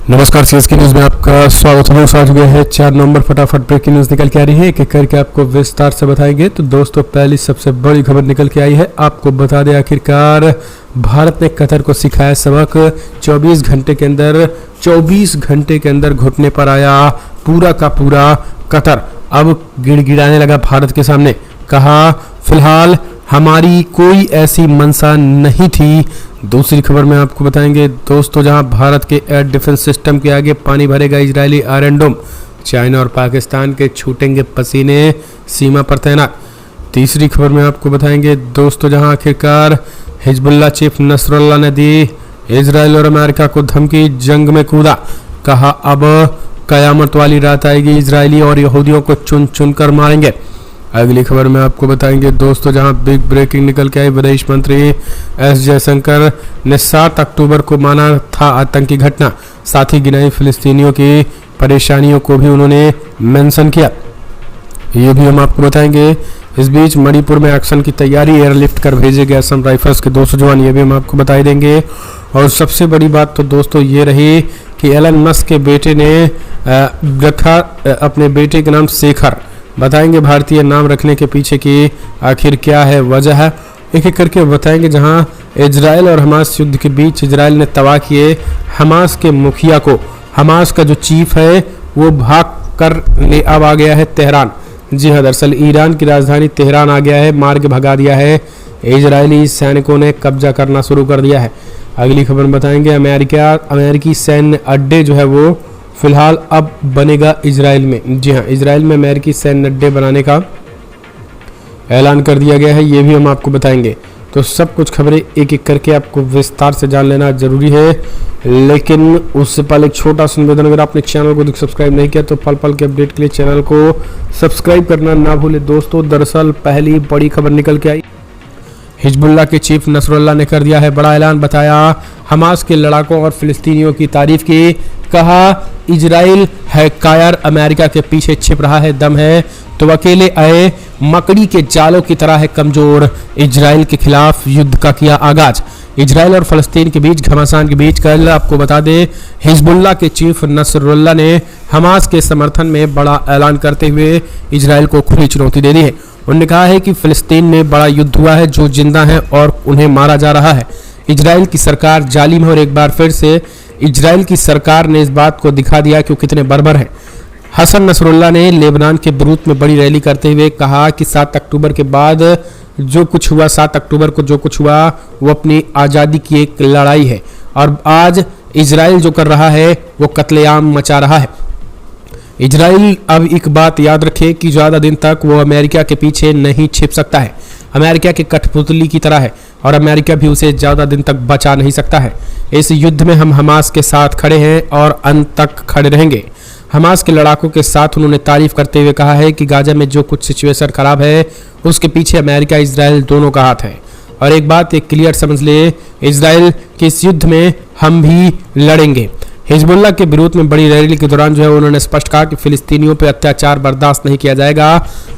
नमस्कार, CSK news में आपका स्वागत है। आ चुके हैं 4 नवंबर। फटाफट ब्रेकिंग न्यूज निकल के आ रही है, एक एक करके आपको विस्तार से बताएंगे। तो दोस्तों, पहली सबसे बड़ी खबर निकल के आई है। आपको बता दें, आखिरकार भारत ने कतर को सिखाया सबक। 24 घंटे के अंदर घुटने पर आया पूरा का पूरा कतर। अब गिड़गिड़ाने लगा भारत के सामने। कहा, फिलहाल हमारी कोई ऐसी मंशा नहीं थी। दूसरी खबर में आपको बताएंगे दोस्तों, जहां भारत के एयर डिफेंस सिस्टम के आगे पानी भरेगा इजरायली आयरन डोम। चाइना और पाकिस्तान के छूटेंगे पसीने सीमा पर तैनात। तीसरी खबर में आपको बताएंगे दोस्तों, जहां आखिरकार हिजबुल्लाह चीफ नसरुल्लाह ने दी इजरायल और अमेरिका को धमकी, जंग में कूदा। कहा, अब कयामत वाली रात आएगी, इजरायली और यहूदियों को चुन चुन कर मारेंगे। अगली खबर में आपको बताएंगे दोस्तों, जहां बिग ब्रेकिंग निकल के आई। विदेश मंत्री एस जयशंकर ने 7 अक्टूबर को माना था आतंकी घटना। साथ ही गिनाई फिलिस्तीनियों की परेशानियों को भी उन्होंने मेंशन किया। ये भी हम आपको बताएंगे। इस बीच मणिपुर में एक्शन की तैयारी, एयरलिफ्ट कर भेजे गए असम राइफल्स के 200 जवान। ये भी हम आपको बता देंगे। और सबसे बड़ी बात तो दोस्तों ये रही कि एलन मस्क के बेटे ने रखा अपने बेटे के नाम शेखर। बताएंगे भारतीय नाम रखने के पीछे की आखिर क्या है वजह है, एक एक करके बताएंगे। जहां इजरायल और हमास युद्ध के बीच इजरायल ने तबाह किए हमास के मुखिया को। हमास का जो चीफ है वो भाग कर ले अब आ गया है तेहरान। जी हाँ, दरअसल ईरान की राजधानी तेहरान आ गया है, मार के भगा दिया है। इजरायली सैनिकों ने कब्जा करना शुरू कर दिया है। अगली खबर में बताएंगे, अमेरिकी सैन्य अड्डे जो है वो फिलहाल अब बनेगा इजराइल में। जी हाँ, इजराइल में अमेरिकी सैन्य अड्डे बनाने का ऐलान कर दिया गया है। ये भी हम आपको बताएंगे। तो सब कुछ खबरें एक एक करके आपको विस्तार से जान लेना जरूरी है, लेकिन उससे पहले एक छोटा सा निवेदन, अगर आपने चैनल को सब्सक्राइब नहीं किया तो पल पल के अपडेट के लिए चैनल को सब्सक्राइब करना ना भूले दोस्तों। दरअसल पहली बड़ी खबर निकल के आई। हिजबुल्लाह के चीफ नसरुल्लाह ने कर दिया है बड़ा ऐलान। बताया, हमास के लड़ाकों और फिलिस्तीनियों की तारीफ की। कहा, इजराइल है कायर, अमेरिका के पीछे छिप रहा है, दम है तो अकेले आए, मकड़ी के जालों की तरह है कमजोर। इजराइल के खिलाफ युद्ध का किया आगाज। इजराइल और फलस्तीन के बीच घमासान के बीच कल आपको बता दें, हिजबुल्लाह के चीफ नसरुल्लाह ने हमास के समर्थन में बड़ा ऐलान करते हुए इजराइल को खुली चुनौती दे दी है। उन्होंने कहा है कि फिलिस्तीन में बड़ा युद्ध हुआ है, जो जिंदा है और उन्हें मारा जा रहा है। इजराइल की सरकार जालिम है और एक बार फिर से इजराइल की सरकार ने इस बात को दिखा दिया कि वो कितने बर्बर हैं। हसन नसरुल्लाह ने लेबनान के बेरूत में बड़ी रैली करते हुए कहा कि 7 अक्टूबर के बाद जो कुछ हुआ, 7 अक्टूबर को जो कुछ हुआ वो अपनी आज़ादी की एक लड़ाई है, और आज इजराइल जो कर रहा है वो कत्लेआम मचा रहा है। इजराइल अब एक बात याद रखे कि ज़्यादा दिन तक वो अमेरिका के पीछे नहीं छिप सकता है। अमेरिका के कठपुतली की तरह है और अमेरिका भी उसे ज़्यादा दिन तक बचा नहीं सकता है। इस युद्ध में हम हमास के साथ खड़े हैं और अंत तक खड़े रहेंगे। हमास के लड़ाकों के साथ उन्होंने तारीफ करते हुए कहा है कि गाजा में जो कुछ सिचुएशन खराब है उसके पीछे अमेरिका इजराइल दोनों का हाथ है। और एक बात एक क्लियर समझ ले, इजराइल के इस युद्ध में हम भी लड़ेंगे। हिजबुल्लाह के विरोध में बड़ी रैली के दौरान जो है उन्होंने स्पष्ट कहा कि फिलिस्तीनियों पर अत्याचार बर्दाश्त नहीं किया जाएगा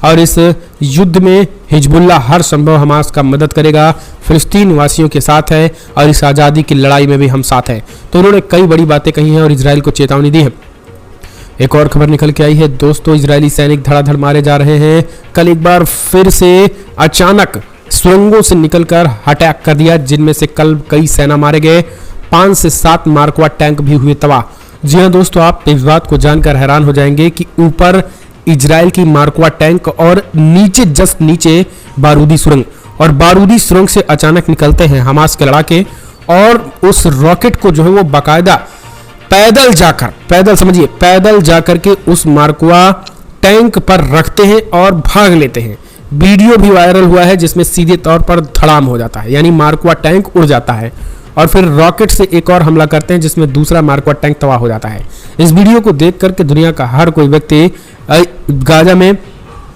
और इस युद्ध में हिजबुल्लाह हर संभव हमास का मदद करेगा। फिलिस्तीन वासियों के साथ है और इस आज़ादी की लड़ाई में भी हम साथ हैं। तो उन्होंने कई बड़ी बातें कही हैं और इजराइल को चेतावनी दी है। एक और खबर निकल के आई है दोस्तों, इजरायली सैनिक धड़ाधड़ मारे जा रहे हैं। कल एक बार फिर से अचानक सुरंगों से निकलकर अटैक कर दिया, जिनमें से कल कई सेना मारे गए। 5 से 7 मार्कवा टैंक भी हुए तबाह। जी हाँ दोस्तों, आप इस बात को जानकर हैरान हो जाएंगे कि ऊपर इजराइल की मार्कवा टैंक और नीचे जस्ट नीचे बारूदी सुरंग, और बारूदी सुरंग से अचानक निकलते हैं हमास के लड़ाके और उस रॉकेट को जो है वो बाकायदा पैदल समझिए, पैदल जाकर के उस मार्कवा टैंक पर रखते हैं और भाग लेते हैं। वीडियो भी वायरल हुआ है जिसमें सीधे तौर पर धड़ाम हो जाता है, यानी मार्कवा टैंक उड़ जाता है और फिर रॉकेट से एक और हमला करते हैं जिसमें दूसरा मार्कवा टैंक तबाह हो जाता है। इस वीडियो को देख करके दुनिया का हर कोई व्यक्ति गाजा में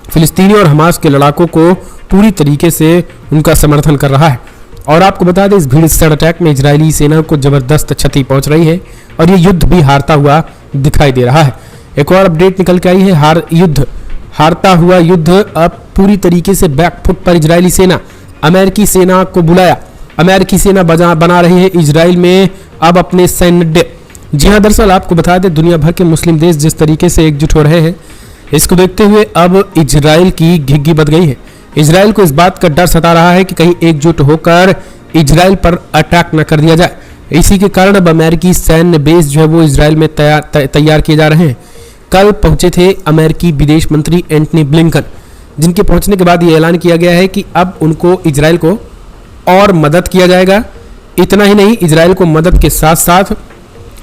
फिलिस्तीनी और हमास के लड़ाकों को पूरी तरीके से उनका समर्थन कर रहा है। और आपको बता दें, इस भीषण अटैक में इजरायली सेना को जबरदस्त क्षति पहुंच रही है और ये युद्ध भी हारता हुआ दिखाई दे रहा है। एक और अपडेट निकल के आई है, हारता हुआ युद्ध अब पूरी तरीके से बैकफुट पर इजरायली सेना। अमेरिकी सेना को बुलाया, अमेरिकी सेना बना रही है इजराइल में अब अपने सैन्य अड्डे। जी हाँ, दरअसल आपको बता दें, दुनिया भर के मुस्लिम देश जिस तरीके से एकजुट हो रहे हैं, इसको देखते हुए अब इजराइल की घिघी बच गई है। इजराइल को इस बात का डर सता रहा है कि कहीं एकजुट होकर इजराइल पर अटैक न कर दिया जाए। इसी के कारण अब अमेरिकी सैन्य बेस जो है वो इजराइल में तैयार किए जा रहे हैं। कल पहुंचे थे अमेरिकी विदेश मंत्री एंटनी ब्लिंकन, जिनके पहुंचने के बाद ये ऐलान किया गया है कि अब उनको इजराइल को और मदद किया जाएगा। इतना ही नहीं, इजराइल को मदद के साथ साथ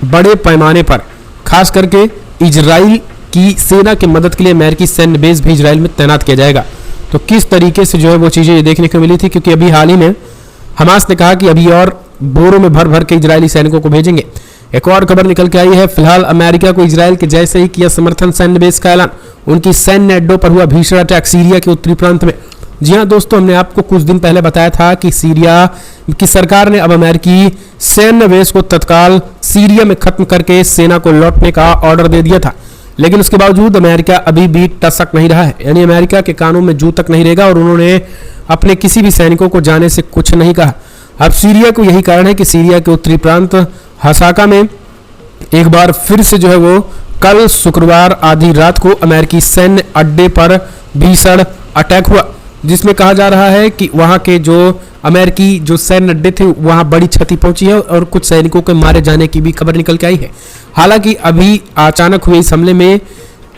बड़े पैमाने पर खास करके इजराइल की सेना की मदद के लिए अमेरिकी सैन्य बेस भी इजराइल में तैनात किया जाएगा। तो किस तरीके से जो है वो चीज़ें ये देखने को मिली थी, क्योंकि अभी हाल ही में हमास ने कहा कि अभी और बोरों में भर भर के इजरायली सैनिकों को भेजेंगे। एक और खबर निकल के आई है, फिलहाल अमेरिका को इजराइल के जैसे ही किया समर्थन सैन्य बेस का ऐलान, उनकी सैन्य अड्डों पर हुआ भीषण अटैक सीरिया के उत्तरी प्रांत में। जी हाँ दोस्तों, हमने आपको कुछ दिन पहले बताया था कि सीरिया की सरकार ने अब अमेरिकी सैन्य बेस को तत्काल सीरिया में खत्म करके सेना को लौटने का ऑर्डर दे दिया था, लेकिन उसके बावजूद अमेरिका अभी भी टसक नहीं रहा है। यानी अमेरिका के कानों में जू तक नहीं रहेगा और उन्होंने अपने किसी भी सैनिकों को जाने से कुछ नहीं कहा। अब सीरिया को यही कारण है कि सीरिया के उत्तरी प्रांत हसाका में एक बार फिर से जो है वो कल शुक्रवार आधी रात को अमेरिकी सैन्य अड्डे पर भीषण अटैक हुआ, जिसमें कहा जा रहा है कि वहां के जो अमेरिकी जो सैन्य अड्डे थे वहां बड़ी क्षति पहुंची है और कुछ सैनिकों के मारे जाने की भी खबर निकल के आई है। हालांकि अभी अचानक हुए इस हमले में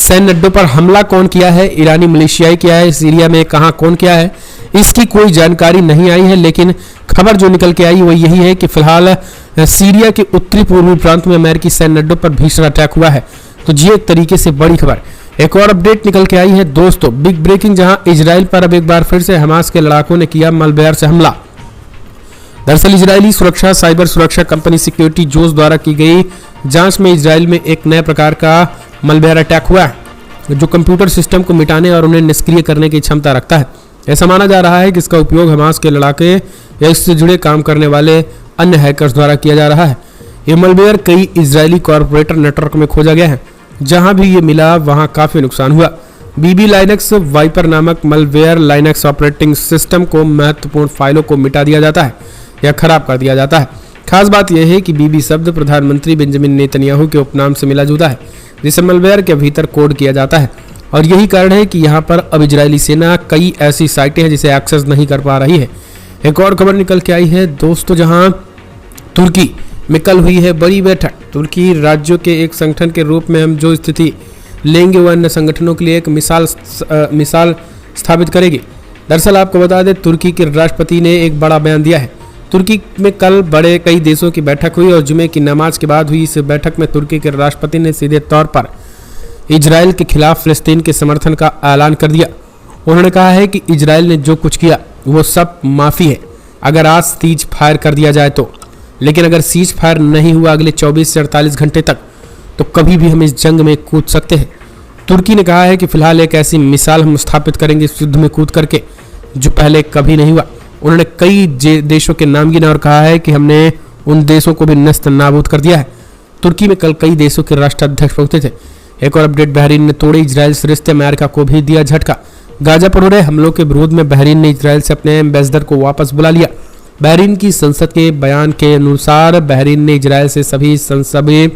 सैन्य अड्डों पर हमला कौन किया है, ईरानी मिलिशियाई किया है, सीरिया में कहां कौन किया है, इसकी कोई जानकारी नहीं आई है। लेकिन खबर जो निकल के आई वो यही है कि फिलहाल सीरिया के उत्तरी पूर्वी प्रांत में अमेरिकी सैन्य अड्डों पर भीषण अटैक हुआ है। तो जी एक तरीके से बड़ी खबर। एक और अपडेट निकल के आई है दोस्तों, बिग ब्रेकिंग, जहां इजराइल पर अब एक बार फिर से हमास के लड़ाकों ने किया मलबेर से हमला। दरअसल इजरायली सुरक्षा साइबर सुरक्षा कंपनी सिक्योरिटी जोस द्वारा की गई जांच में इजराइल में एक नए प्रकार का मलबेर अटैक हुआ है, जो कंप्यूटर सिस्टम को मिटाने और उन्हें निष्क्रिय करने की क्षमता रखता है। ऐसा माना जा रहा है कि इसका उपयोग हमास के लड़ाके या इससे जुड़े काम करने वाले अन्य हैकर्स द्वारा किया जा रहा है। ये मलबेर कई इजरायली कॉर्पोरेटर नेटवर्क में खोजा गया है, जहां भी ये मिला वहां काफी नुकसान हुआ। बीबी लाइनक्स वाइपर नामक मलवेयर लाइनक्स ऑपरेटिंग सिस्टम को महत्वपूर्ण फाइलों को मिटा दिया जाता है या खराब कर दिया जाता है। खास बात यह है कि बीबी शब्द प्रधानमंत्री बेंजामिन नेतन्याहू के उपनाम से मिला जुला है, जिसे मलवेयर के भीतर कोड किया जाता है। और यही कारण है कि यहाँ पर अब इजरायली सेना कई ऐसी साइटें हैं जिसे एक्सेस नहीं कर पा रही है। एक और खबर निकल के आई है दोस्तों, जहां तुर्की में कल हुई है बड़ी बैठक। तुर्की राज्यों के एक संगठन के रूप में हम जो स्थिति लेंगे वह अन्य संगठनों के लिए एक मिसाल स्थापित करेगी। दरअसल आपको बता दें, तुर्की के राष्ट्रपति ने एक बड़ा बयान दिया है। तुर्की में कल बड़े कई देशों की बैठक हुई और जुमे की नमाज के बाद हुई इस बैठक में तुर्की के राष्ट्रपति ने सीधे तौर पर इजराइल के खिलाफ फिलिस्तीन के समर्थन का ऐलान कर दिया। उन्होंने कहा है कि इजराइल ने जो कुछ किया वो सब माफ़ी है अगर आज सीज फायर कर दिया जाए तो, लेकिन अगर सीज फायर नहीं हुआ अगले 24 से 48 घंटे तक तो कभी भी हम इस जंग में कूद सकते हैं। तुर्की ने कहा है कि फिलहाल एक ऐसी मिसाल हम स्थापित करेंगे इस युद्ध में कूद करके जो पहले कभी नहीं हुआ। उन्होंने कई देशों के नाम गिना और कहा है कि हमने उन देशों को भी नस्त नाबूद कर दिया है। तुर्की में कल कई देशों के राष्ट्राध्यक्ष पहुंचे थे। एक और अपडेट, बहरीन ने तोड़े इजराइल से रिश्ते, अमेरिका को भी दिया झटका। गाजा पर हो रहे हमलों के विरोध में बहरीन ने इजराइल से अपने एम्बेसडर को वापस बुला लिया। बहरीन की संसद के बयान के अनुसार बहरीन ने इजराइल से सभी संसदीय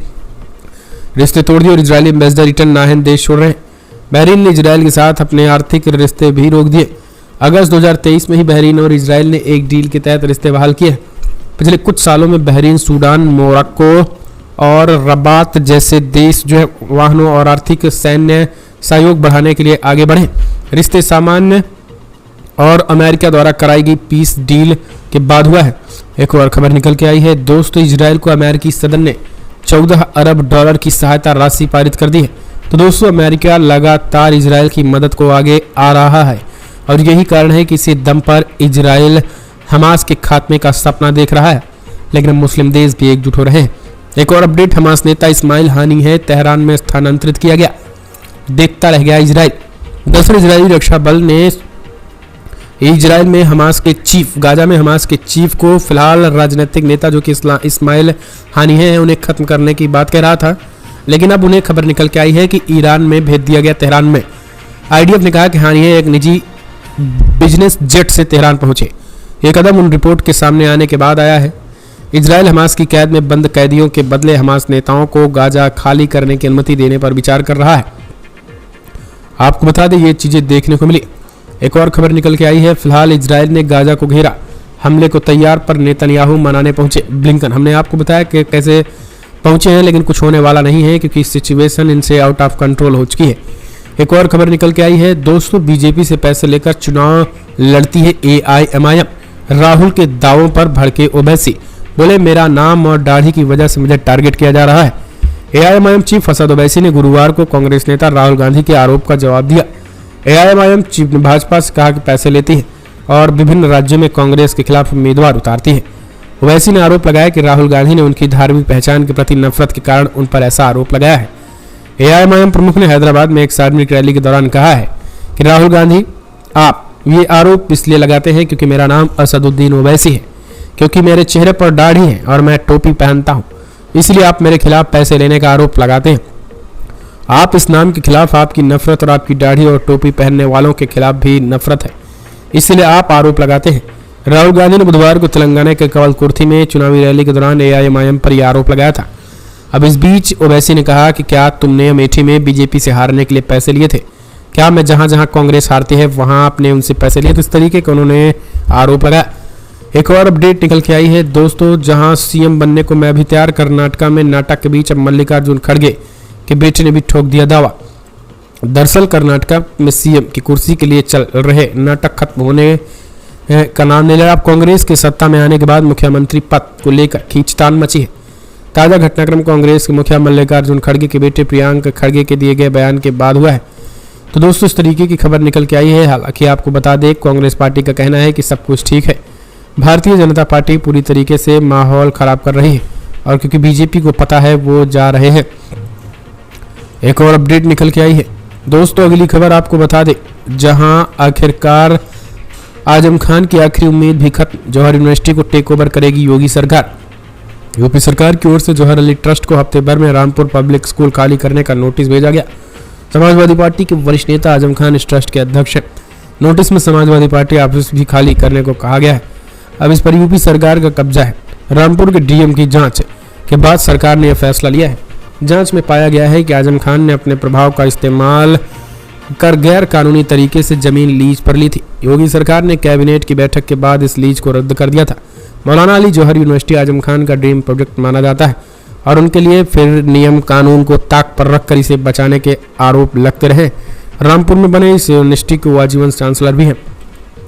रिश्ते तोड़ दिए और इजरायली एम्बेसडर रिटर्न नाहन देश छोड़ रहे हैं। बहरीन ने इजराइल के साथ अपने आर्थिक रिश्ते भी रोक दिए। अगस्त 2023 में ही बहरीन और इजराइल ने एक डील के तहत रिश्ते बहाल किए। पिछले कुछ सालों में बहरीन, सूडान, मोरक्को और रबात जैसे देश जो है वाहनों और आर्थिक सैन्य सहयोग बढ़ाने के लिए आगे बढ़े। रिश्ते सामान्य और अमेरिका द्वारा कराई गई पीस डील के बाद हुआ है। एक और खबर निकल के आई है दोस्तों, इजराइल को अमेरिकी सदन ने 14 अरब डॉलर की सहायता राशि पारित कर दी है। तो दोस्तों, अमेरिका लगातार इजराइल की मदद को आगे आ रहा है और यही कारण है कि इसी दम पर इजराइल हमास के खात्मे का सपना देख रहा है, लेकिन मुस्लिम देश भी एकजुट हो रहे हैं। एक और अपडेट, हमास नेता इस्माइल हानी है तेहरान में स्थानांतरित किया गया, देखता रह गया इजराइल। दरअसल इजरायली रक्षा बल ने इजराइल में हमास के चीफ, गाजा में हमास के चीफ को फिलहाल राजनीतिक नेता जो कि इस्माइल हानी है उन्हें खत्म करने की बात कह रहा था, लेकिन अब उन्हें खबर निकल के आई है कि ईरान में भेज दिया गया तेहरान में। आईडीएफ ने कहा कि हानी एक निजी बिजनेस जेट से तेहरान पहुंचे। ये कदम उन रिपोर्ट के सामने आने के बाद आया है। इजराइल हमास की कैद में बंद कैदियों के बदले हमास नेताओं को गाजा खाली करने की अनुमति देने पर विचार कर रहा है। आपको बता दें ये चीजें देखने को मिली। एक और खबर निकल के आई है। फिलहाल इजराइल ने गाजा को घेरा, हमले को तैयार पर नेतन्याहू मनाने पहुंचे ब्लिंकन। हमने आपको बताया कि कैसे पहुंचे हैं, लेकिन कुछ होने वाला नहीं है क्योंकि सिचुएशन इनसे आउट ऑफ कंट्रोल हो चुकी है। एक और खबर निकल के आई है। दोस्तों, बीजेपी से पैसे लेकर चुनाव लड़ती है AIMIM। राहुल के दावों पर भड़के ओवैसी, बोले मेरा नाम और दाढ़ी की वजह से मुझे टारगेट किया जा रहा है। AIMIM चीफ असद ओवैसी ने गुरुवार को कांग्रेस नेता राहुल गांधी के आरोप का जवाब दिया। AIMIM चीफ ने भाजपा से कहा कि पैसे लेती है और विभिन्न राज्यों में कांग्रेस के खिलाफ उम्मीदवार उतारती है। ओवैसी ने आरोप लगाया कि राहुल गांधी ने उनकी धार्मिक पहचान के प्रति नफरत के कारण उन पर ऐसा आरोप लगाया है। AIMIM प्रमुख ने हैदराबाद में एक सार्वजनिक रैली के दौरान कहा है कि राहुल गांधी, आप ये आरोप इसलिए लगाते हैं क्योंकि मेरा नाम असदुद्दीन ओवैसी है, क्योंकि मेरे चेहरे पर दाढ़ी है और मैं टोपी पहनता हूं, इसलिए आप मेरे खिलाफ पैसे लेने का आरोप लगाते हैं। आप इस नाम के खिलाफ आपकी नफरत और आपकी दाढ़ी और टोपी पहनने वालों के खिलाफ भी नफरत है, इसलिए आप आरोप लगाते हैं। राहुल गांधी ने बुधवार को तेलंगाना के कवलकुर्थी में चुनावी रैली के दौरान AIMIM पर यह आरोप लगाया था। अब इस बीच ओवैसी ने कहा कि क्या तुमने अमेठी में बीजेपी से हारने के लिए पैसे लिए थे? क्या मैं जहां जहां कांग्रेस हारती है वहां आपने उनसे पैसे लिए थे? इस तरीके का उन्होंने आरोप लगाया। एक और अपडेट निकल के आई है। दोस्तों, जहां CM बनने को मैं भी तैयार, कर्नाटका में नाटक के बीच अब मल्लिकार्जुन खड़गे के बेटे ने भी ठोक दिया दावा। दरअसल कर्नाटका में CM की कुर्सी के लिए चल रहे नाटक खत्म होने का नाम नहीं ले रहा। अब कांग्रेस के सत्ता में आने के बाद मुख्यमंत्री पद को लेकर खींचतान मची है। ताजा घटनाक्रम कांग्रेस के मुखिया मल्लिकार्जुन खड़गे के बेटे प्रियांक खड़गे के दिए गए बयान के बाद हुआ है। तो दोस्तों, इस तरीके की खबर निकल के आई है। हालांकि आपको बता दें, कांग्रेस पार्टी का कहना है कि सब कुछ ठीक है। भारतीय जनता पार्टी पूरी तरीके से माहौल खराब कर रही है और क्योंकि बीजेपी को पता है वो जा रहे हैं। एक और अपडेट निकल के आई है। दोस्तों, अगली खबर आपको बता दें, जहां आखिरकार आजम खान की आखिरी उम्मीद भी खत्म, जौहर यूनिवर्सिटी को टेक ओवर करेगी योगी सरकार। यूपी सरकार की ओर से जौहर अली ट्रस्ट को हफ्ते भर में रामपुर पब्लिक स्कूल खाली करने का नोटिस भेजा गया। समाजवादी पार्टी के वरिष्ठ नेता आजम खान इस ट्रस्ट के अध्यक्ष हैं। नोटिस में समाजवादी पार्टी ऑफिस भी खाली करने को कहा गया है। अब इस पर यूपी सरकार का कब्जा है। रामपुर के DM की जांच के बाद सरकार ने यह फैसला लिया है। जांच में पाया गया है कि आजम खान ने अपने प्रभाव का इस्तेमाल कर गैर कानूनी तरीके से जमीन लीज पर ली थी। योगी सरकार ने कैबिनेट की बैठक के बाद इस लीज को रद्द कर दिया था। मौलाना अली जौहर यूनिवर्सिटी आजम खान का ड्रीम प्रोजेक्ट माना जाता है और उनके लिए फिर नियम कानून को ताक पर रखकर इसे बचाने के आरोप लगते रहे। रामपुर में बने इस यूनिवर्सिटी के वो आजीवन चांसलर भी हैं।